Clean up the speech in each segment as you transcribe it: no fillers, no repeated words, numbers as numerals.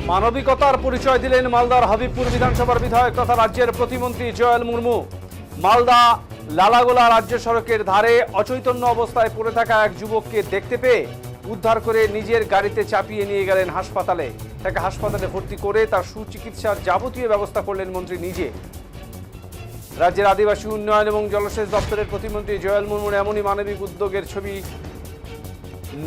মানবিকতার পরিচয় দিলেন মালদার হাবিবপুর বিধানসভার বিধায়ক তথা রাজ্যের প্রতিমন্ত্রী জয়েল মুর্মু। মালদা লালাগোলা রাজ্য সড়কের ধারে অচৈতন্য অবস্থায় পড়ে থাকা এক যুবককে দেখতে পেয়ে উদ্ধার করে নিজের গাড়িতে চাপিয়ে নিয়ে গেলেন হাসপাতালে। তাকে হাসপাতালে ভর্তি করে তার সুচিকিৎসার যাবতীয় ব্যবস্থা করলেন মন্ত্রী নিজে। রাজ্যের আদিবাসী উন্নয়ন এবং জলসেচ দপ্তরের প্রতিমন্ত্রী জয়েল মুর্মুর এমনই মানবিক উদ্যোগের ছবি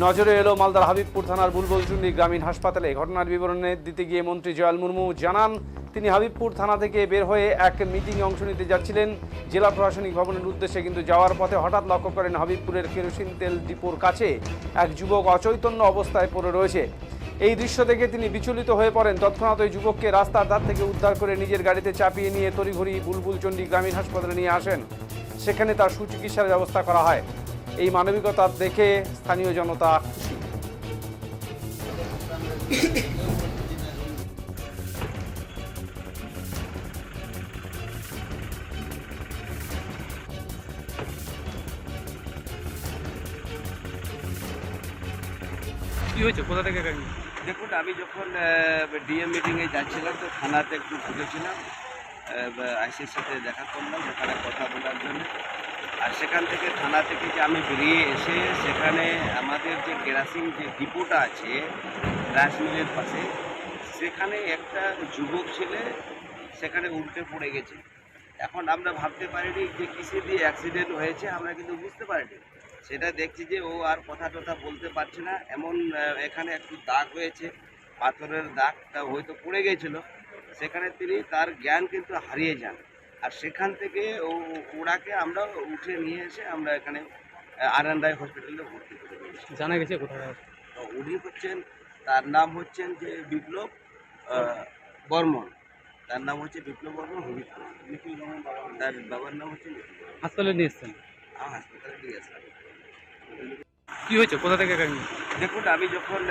নজরে এলো মালদার হাবিবপুর থানার বুলবুলচুন্ডি গ্রামীণ হাসপাতালে। ঘটনার বিবরণ দিতে গিয়ে মন্ত্রী জয়েল মুর্মু জানান, তিনি হাবিবপুর থানা থেকে বের হয়ে এক মিটিংয়ে অংশ নিতে যাচ্ছিলেন জেলা প্রশাসনিক ভবনের উদ্দেশ্যে, কিন্তু যাওয়ার পথে হঠাৎ লক্ষ্য করেন হাবিবপুরের কেরোসিন তেল ডিপোর কাছে এক যুবক অচৈতন্য অবস্থায় পড়ে রয়েছে। এই দৃশ্য দেখে তিনি বিচলিত হয়ে পড়েন। তৎক্ষণাৎ ওই যুবককে রাস্তার ধার থেকে উদ্ধার করে নিজের গাড়িতে চাপিয়ে নিয়ে তড়িঘড়ি বুলবুলচন্ডী গ্রামীণ হাসপাতালে নিয়ে আসেন। সেখানে তার সুচিকিৎসার ব্যবস্থা করা হয়। এই মানবিকতা দেখে স্থানীয় জনতা খুশি। কি হয়েছে, কোথা থেকে? দেখুন, আমি যখন ডিএম মিটিংয়ে যাচ্ছিলাম তো থানাতে একটু ঢুকেছিলাম, আইসির সাথে দেখা করলাম সেখানে কথা বলার জন্য। আর সেখান থেকে থানা থেকে যে আমি বেরিয়ে এসে সেখানে আমাদের যে কেরাসিন যে ডিপোটা আছে রাইস মিলের পাশে, সেখানে একটা যুবক ছেলে সেখানে উল্টে পড়ে গেছে। এখন আমরা ভাবতে পারিনি যে কিসে দিয়ে অ্যাক্সিডেন্ট হয়েছে, আমরা কিন্তু বুঝতে পারিনি। সেটা দেখছি যে ও আর কথা টথা বলতে পারছে না, এমন এখানে একটু দাগ হয়েছে, পাথরের দাগটা হয়তো পড়ে গিয়েছিল। সেখানে তিনি তার জ্ঞান কিন্তু হারিয়ে যান। আর সেখান থেকে ওনাকে আমরা উঠে নিয়ে এসে আমরা এখানে আরএন রায় হসপিটালে ভর্তি করে দিয়েছি। জানা গেছে কোথায়? উনি হচ্ছেন, তার নাম হচ্ছেন যে বিপ্লব বর্মন। তার নাম হচ্ছে বিপ্লব বর্মন হবিবপুর। তার বাবার নাম হচ্ছে হাসপাতালে নিয়ে এসছেন? হাসপাতালে নিয়ে আসলাম। কি হয়েছে, কোথা থেকে? দেখুন, আমি যখন